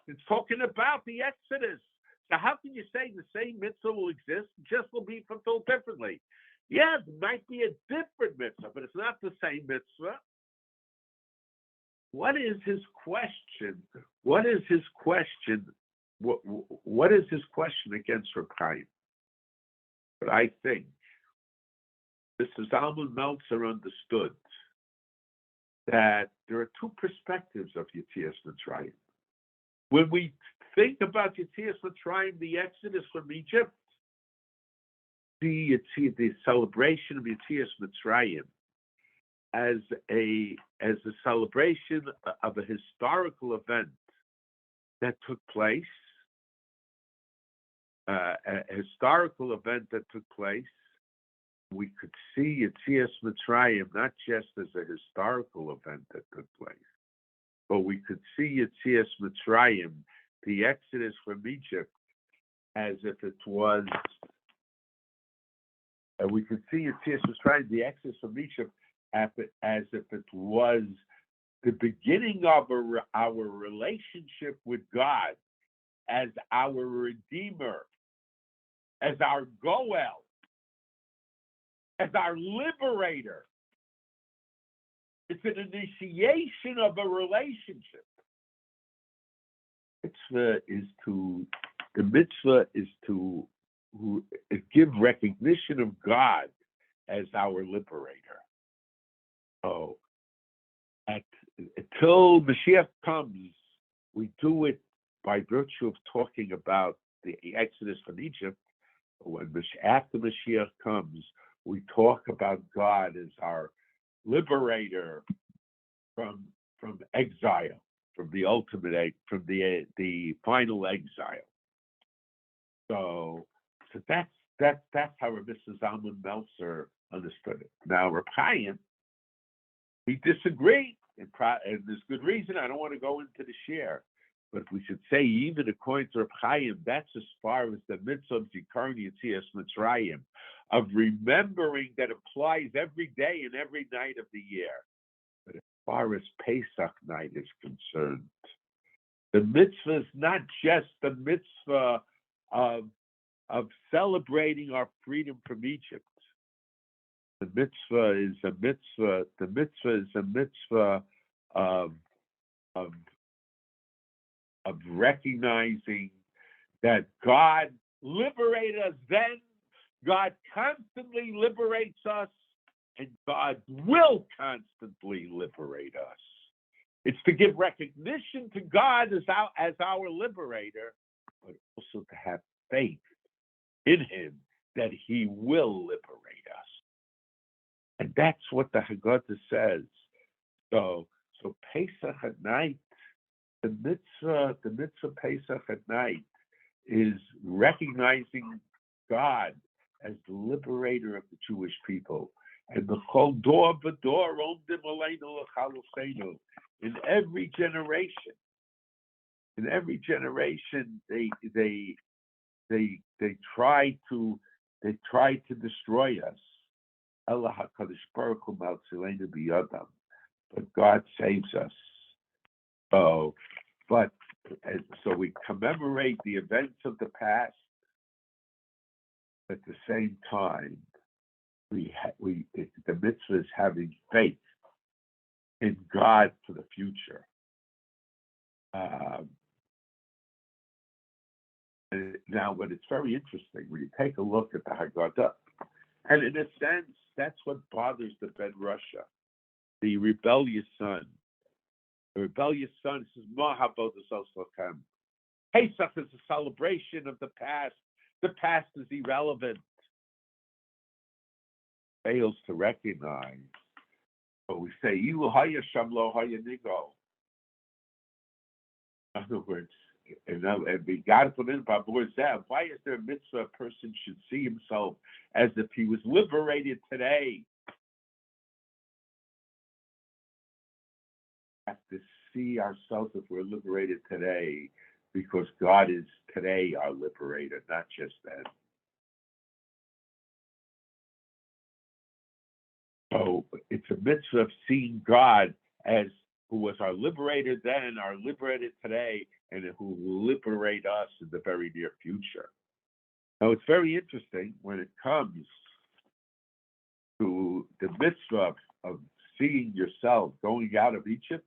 It's talking about the Exodus. So how can you say the same mitzvah will exist, just will be fulfilled differently? Yeah, it might be a different mitzvah, but it's not the same mitzvah. What is his question? What is his question? What is his question against Reb Chaim? But I think Mr. Zalman Meltzer understood that there are two perspectives of Yetzias Mitzrayim. When we think about Yetzias Mitzrayim, the Exodus from Egypt, the celebration of Yetzias Mitzrayim as a celebration of a historical event that took place, we could see Yetzias Mitzrayim not just as a historical event that took place, but we could see Yetzias Mitzrayim, the Exodus from Egypt, as if it was, we could see Yetzias Mitzrayim, the Exodus from Egypt, as if it was the beginning of our relationship with God as our Redeemer, as our Goel, as our Liberator. It's an initiation of a relationship. The mitzvah is to give recognition of God as our Liberator. So, until Mashiach comes, we do it by virtue of talking about the Exodus from Egypt. After Mashiach comes, we talk about God as our Liberator from exile, from the ultimate, from the final exile. So that's how Rabbi Zalman Meltzer understood it. Now, Reb Chaim, he disagreed, and and there's good reason. I don't want to go into the share, but we should say even according to Reb Chaim, that's as far as the mitzvah of Zikaron Yetzias Mitzrayim, of remembering that applies every day and every night of the year. But as far as Pesach night is concerned, the mitzvah is not just the mitzvah of celebrating our freedom from Egypt. The mitzvah is a mitzvah. The mitzvah is a mitzvah of recognizing that God liberated us then, God constantly liberates us, and God will constantly liberate us. It's to give recognition to God as our liberator, but also to have faith in Him that He will liberate us. And that's what the Haggadah says. So Pesach at night, the mitzvah Pesach at night is recognizing God as the liberator of the Jewish people. And the Chol Dor V'Dor Omdim Aleinu L'Chalosenu. In every generation, they try to destroy us. Allah HaKadosh Baruch Hu Maltzilenu B'Yadam, but God saves us. So we commemorate the events of the past. At the same time, the mitzvah is having faith in God for the future. Now, but it's very interesting when you take a look at the Haggadah, and in a sense, that's what bothers the Ben Russia, the rebellious son. The rebellious son says, Pesach is a celebration of the past. The past is irrelevant. Fails to recognize. But we say, in other words, why is there a mitzvah a person should see himself as if he was liberated today? We have to see ourselves if we're liberated today, because God is today our liberator, not just then. So it's a mitzvah of seeing God as who was our liberator then, our liberator today, and who will liberate us in the very near future. Now, it's very interesting when it comes to the mitzvah of seeing yourself going out of Egypt.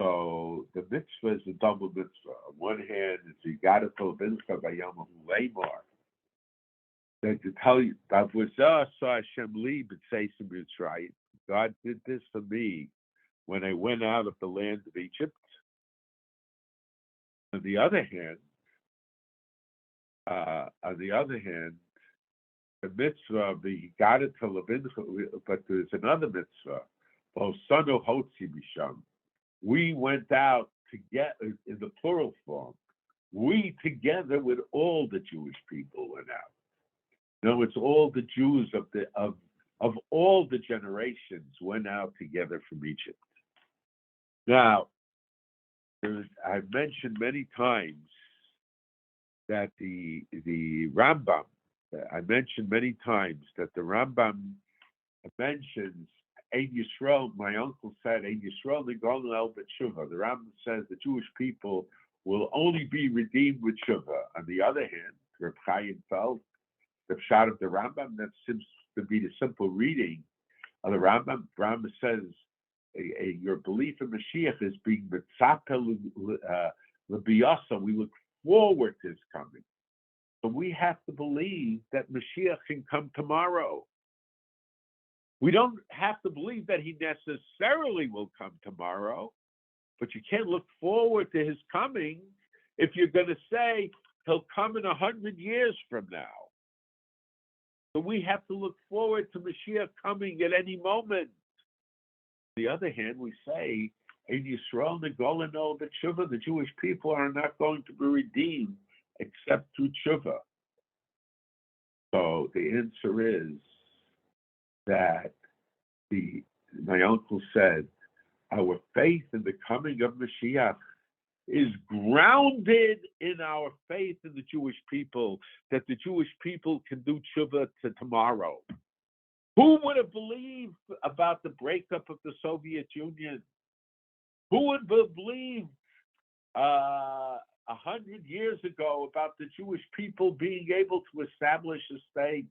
So the mitzvah is a double mitzvah. On one hand, it's you got to Soloveichik by Yom Lamar. That to tell you, God did this for me when I went out of the land of Egypt. On the other hand, the mitzvah of the Gada to Levincha, but there's another mitzvah. We went out together in the plural form. We together with all the Jewish people went out. No, it's all the Jews of all the generations went out together from Egypt. Now, I've mentioned many times that the Rambam, mentions Ein Yisrael. My uncle said Ein Yisrael Nigon El B'Tshuva. The Rambam says the Jewish people will only be redeemed with Tshuva. On the other hand, Reb Chaim felt the pshat of the Rambam, that seems to be the simple reading of the Rambam. Rambam says your belief in Mashiach is being mitzapel l'biyasa. We look forward to his coming. But we have to believe that Mashiach can come tomorrow. We don't have to believe that he necessarily will come tomorrow, but you can't look forward to his coming if you're going to say he'll come in 100 years from now. So we have to look forward to Mashiach coming at any moment. On the other hand, we say, in Yisrael, Negolano, B'Tshuva, the Jewish people are not going to be redeemed except through Tshuva. So the answer is that the my uncle said, our faith in the coming of Mashiach is grounded in our faith in the Jewish people, that the Jewish people can do tshuva to tomorrow. Who would have believed about the breakup of the Soviet Union? Who would have believed 100 years ago about the Jewish people being able to establish a state?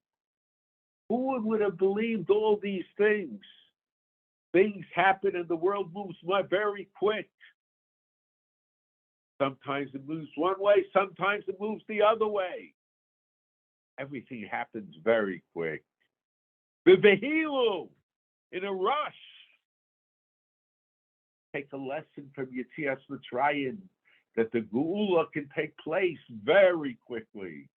Who would have believed all these things? Things happen and the world moves very quick. Sometimes it moves one way, sometimes it moves the other way. Everything happens very quick. The Behilu, in a rush. Take a lesson from Yetzias Mitzrayim that the Geula can take place very quickly.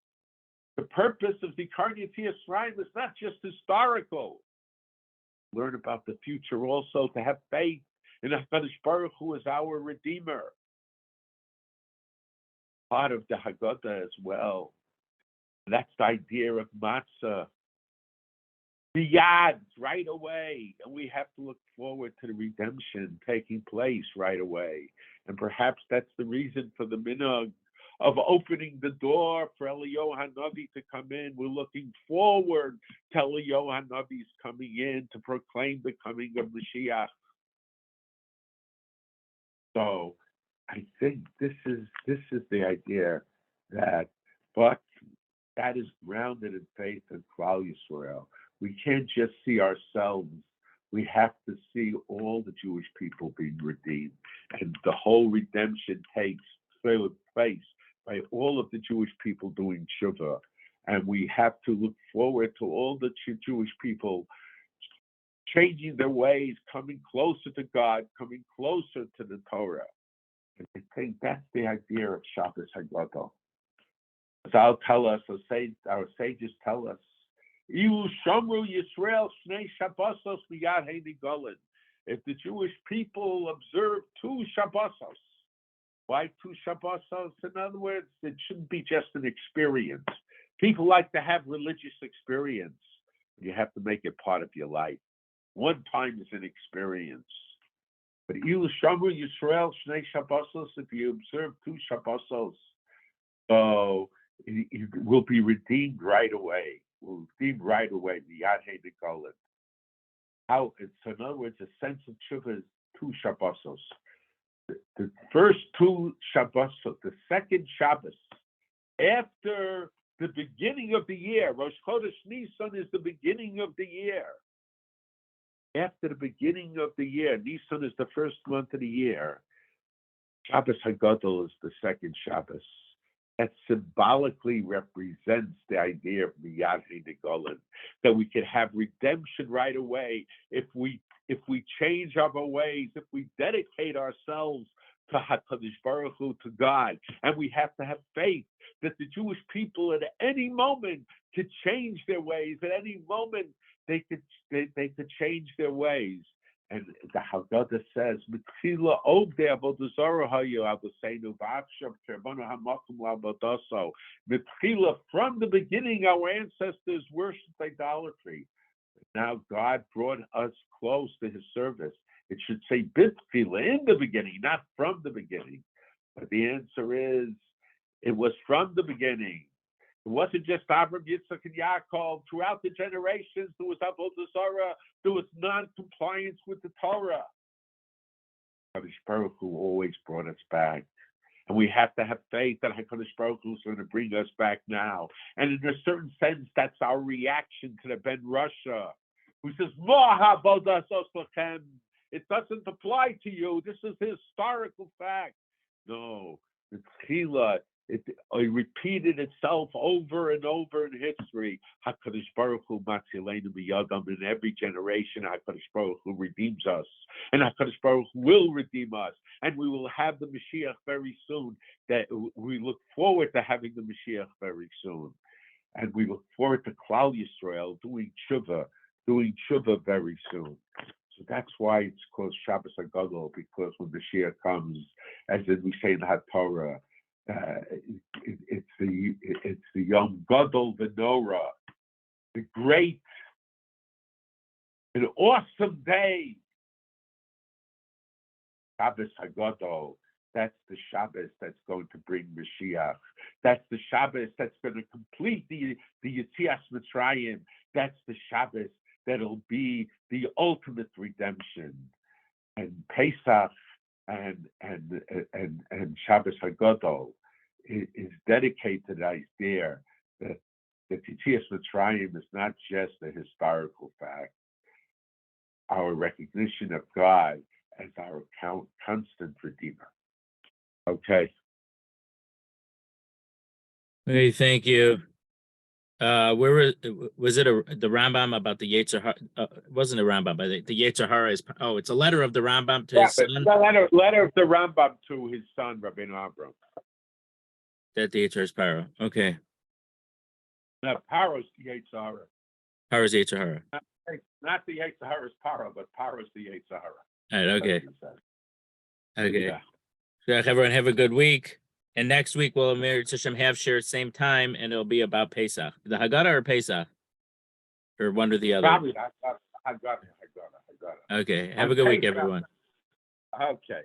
The purpose of the Yetzias Mitzrayim is not just historical. Learn about the future also, to have faith in HaKadosh Baruch Hu as our Redeemer. Part of the Haggadah as well. And that's the idea of matzah. Miyad, right away. And we have to look forward to the redemption taking place right away. And perhaps that's the reason for the minhag of opening the door for Eliyahu HaNavi to come in. We're looking forward to Eliyahu HaNavi's coming in to proclaim the coming of Mashiach. So I think this is the idea that, but that is grounded in faith in Klal Yisrael. We can't just see ourselves. We have to see all the Jewish people being redeemed. And the whole redemption takes place by all of the Jewish people doing tshuva. And we have to look forward to all the Jewish people changing their ways, coming closer to God, coming closer to the Torah. And I think that's the idea of Shabbos Hagadol. As I'll tell us, our sages tell us, if the Jewish people observe 2 Shabbosos, why 2 Shabbosos? In other words, it shouldn't be just an experience. People like to have religious experience. You have to make it part of your life. One time is an experience. But Ilu Shamru Yisrael Shnei Shabbosos, if you observe 2 Shabbosos, so it will be redeemed right away. Will redeemed right away. Miyad Hei Nikolim. How? So in other words, the sense of tshuva is 2 Shabbosos. The first 2 Shabbosos, the second Shabbos, after the beginning of the year. Rosh Chodesh Nisan is the beginning of the year. After the beginning of the year, Nisan is the first month of the year. Shabbos Hagadol is the second Shabbos. That symbolically represents the idea of Miyad Nikolim, that we can have redemption right away if we change our ways, if we dedicate ourselves to HaKadosh Baruch Hu, to God, and we have to have faith that the Jewish people at any moment could change their ways. At any moment they could change their ways. And the Haggadah says, "Mitchila ogdei avodah zarah hayu avoseinu v'achshav kerbanu hamakom la'avodaso." Mitchila, from the beginning, our ancestors worshipped idolatry. Now God brought us close to His service. It should say bitchila, in the beginning, not from the beginning. But the answer is, it was from the beginning. It wasn't just Abraham, Yitzchak, and Yaakov. Throughout the generations, there was avodah zarah, there was non-compliance with the Torah. HaKadosh Baruch Hu always brought us back. And we have to have faith that HaKadosh Baruch Hu is going to bring us back now. And in a certain sense, that's our reaction to the Ben Russia, who says, it doesn't apply to you. This is a historical fact. No, the Tchila, it repeated itself over and over in history. HaKadosh Baruch Hu matzilenu miyadam. In every generation, HaKadosh Baruch Hu redeems us. And HaKadosh Baruch Hu will redeem us. And we will have the Mashiach very soon. That we look forward to having the Mashiach very soon. And we look forward to Klal Yisrael doing tshuva very soon. So that's why it's called Shabbos Hagadol, because when the Mashiach comes, as we say in the Torah, it's the Yom Gadol V'Norah, the great an awesome day. Shabbos Hagadol. That's the Shabbos that's going to bring Mashiach. That's the Shabbos that's going to complete the Yetzias Mitzrayim. That's the Shabbos that'll be the ultimate redemption. And Pesach and Shabbos Hagadol is dedicated right there. That the Yetzias Mitzrayim is not just a historical fact. Our recognition of God as our constant Redeemer. Okay. Okay, thank you. Where was it the Rambam about the Yetzer Hara? It wasn't a Rambam, but the Yetzer Hara is. Oh, it's a letter of the Rambam to his son. The letter of the Rambam to his son, Rabbi Avram. That the Yetzer is Paro. Okay. No, Paro's the Yetzer Hara. Paro's Yetzer Hara. Not the Yetzer Hara's Paro, but Paro's the Yetzer Hara. All right. Okay. Okay. Yeah. So everyone have a good week. And next week we'll have share same time, and it'll be about Pesach. The Haggadah or Pesach, or one or the other. Probably Haggadah. Okay. Have a good week, everyone. Okay.